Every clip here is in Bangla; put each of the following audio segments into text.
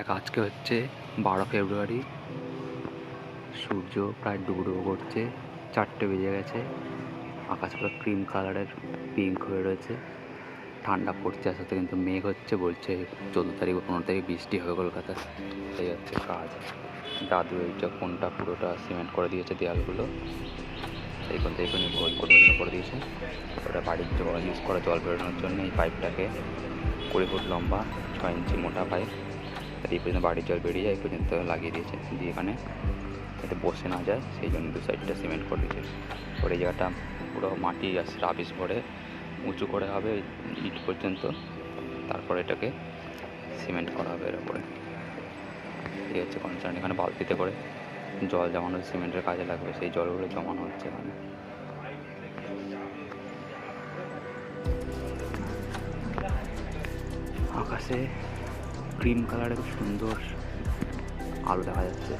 দেখ, আজকে হচ্ছে 12 ফেব্রুয়ারি। সূর্য প্রায় ডুবো করছে, 4টে বেজে গেছে। আকাশ পুরো ক্রিম কালারের পিঙ্ক হয়ে রয়েছে। ঠান্ডা পড়ছে আস্তে আস্তে, কিন্তু মেঘ হচ্ছে, বলছে 14 তারিখ বা 15 তারিখ বৃষ্টি হবে কলকাতা। এই হচ্ছে কাজ। দাদু এই যে কোনটা পুরোটা সিমেন্ট করে দিয়েছে দেয়ালগুলো, এইখান থেকে পর্যন্ত করে দিয়েছে। ওটা বাড়ির ইউজ করা জল বেরোনোর জন্য এই পাইপটাকে 20 ফুট লম্বা 6 ইঞ্চি মোটা পাইপ, এই পর্যন্ত বাড়ির জল বেরিয়ে যায়, এই পর্যন্ত লাগিয়ে দিয়েছে। দিয়ে এখানে যাতে বসে না যায় সেই জন্য 2 সাইডটা সিমেন্ট করে দিয়েছে। ওর এই জায়গাটা পুরো মাটি আর রাবিশ ভরে উঁচু করে হবে ইট পর্যন্ত, তারপরে এটাকে সিমেন্ট করা হবে এর উপরে। এই হচ্ছে কনসার্ন। এখানে বালতিতে করে জল জমানো সিমেন্টের কাজে লাগবে, সেই জলগুলো জমানো হচ্ছে এখানে। আকাশে ক্রিম কালারের খুব সুন্দর আলো দেখা যাচ্ছে,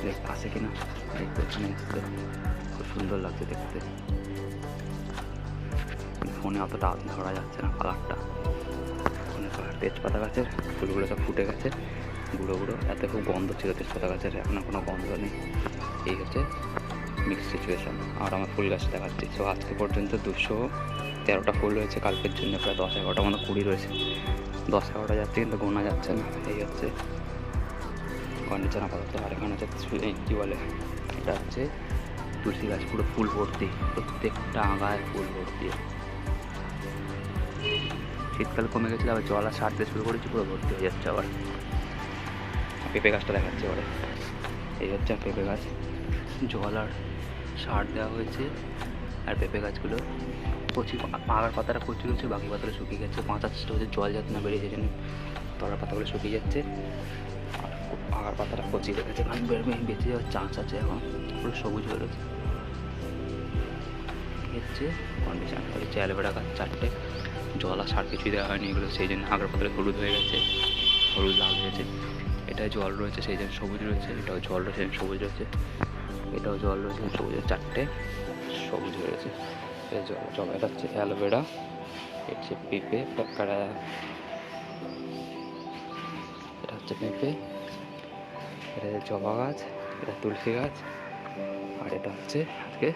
দেখতে আসে কিনা দেখতে, এখানে এসছে খুব সুন্দর লাগছে দেখতে। ফোনে অতটা ধরা যাচ্ছে না কালারটা। ফোনের কালার তেজপাতা গাছের ফুলগুলো সব ফুটে গেছে, গুঁড়ো গুঁড়ো। এত খুব গন্ধ ছিল তেজপাতা গাছের, এখন কোনো গন্ধ নেই। এই হচ্ছে মিক্স সিচুয়েশন। আর আমার ফুল গাছ দেখাচ্ছি। সো আজকে পর্যন্ত 213টা ফুল রয়েছে, কালকের জন্য প্রায় 10-11টা মতো কুড়ি রয়েছে। 10-11টা যাচ্ছে, কিন্তু গোনা যাচ্ছে না। এই হচ্ছে কন্ডিশন আপাতত। আর এখানে হচ্ছে কী বলে, এটা হচ্ছে তুলসী গাছ, পুরো ফুল ভর্তি, প্রত্যেকটা আগায় ফুল ভর্তি। শীতকাল কমে গেছিলো, আবার জল আর সার দিয়ে শুরু করেছি, পুরো ভর্তি হয়ে যাচ্ছে। আবার পেঁপে গাছটা দেখাচ্ছে এবারে। এই হচ্ছে পেঁপে গাছ, জল আর সার দেওয়া হয়েছে। আর পেঁপে গাছগুলো কচি আগার পাতাটা কচি রয়েছে, বাকি পাতাটা শুকিয়ে গেছে। বাঁচার চেষ্টা হচ্ছে, জল যাতে না বেরিয়ে যায়, তলার পাতাগুলো শুকিয়ে যাচ্ছে। আর আগার পাতাটা কচি রেখেছে, কারণ বেঁচে যাওয়ার চান্স আছে। এখন পুরো সবুজ হয়ে রয়েছে। হচ্ছে কন্ডিশন। হচ্ছে অ্যালোভেরা গাছ 4টে, জল আর সার কিছুই দেওয়া হয়নি এগুলো, সেই জন্য আগার পাতাটা হলুদ হয়ে গেছে, হলুদ লাল হয়েছে। এটাই জল রয়েছে, সেই জন্য সবুজ রয়েছে। এটাও জল রয়েছে, সবুজ রয়েছে। এটাও জল রয়েছে, সবুজ। 4টে সবুজ রয়েছে। জল এটা হচ্ছে অ্যালোভেরা, হচ্ছে পেঁপে, এটা হচ্ছে পেঁপে, এটা হচ্ছে জবা গাছ, এটা তুলসী গাছ। আর এটা হচ্ছে আজকে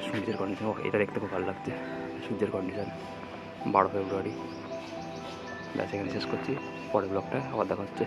সূর্যের কন্ডিশন। এটা দেখতে খুব ভালো লাগছে, সূর্যের কন্ডিশন 12 ফেব্রুয়ারি। ব্যাস এখানে শেষ করছি, পরের ব্লগটা আবার দেখা হচ্ছে।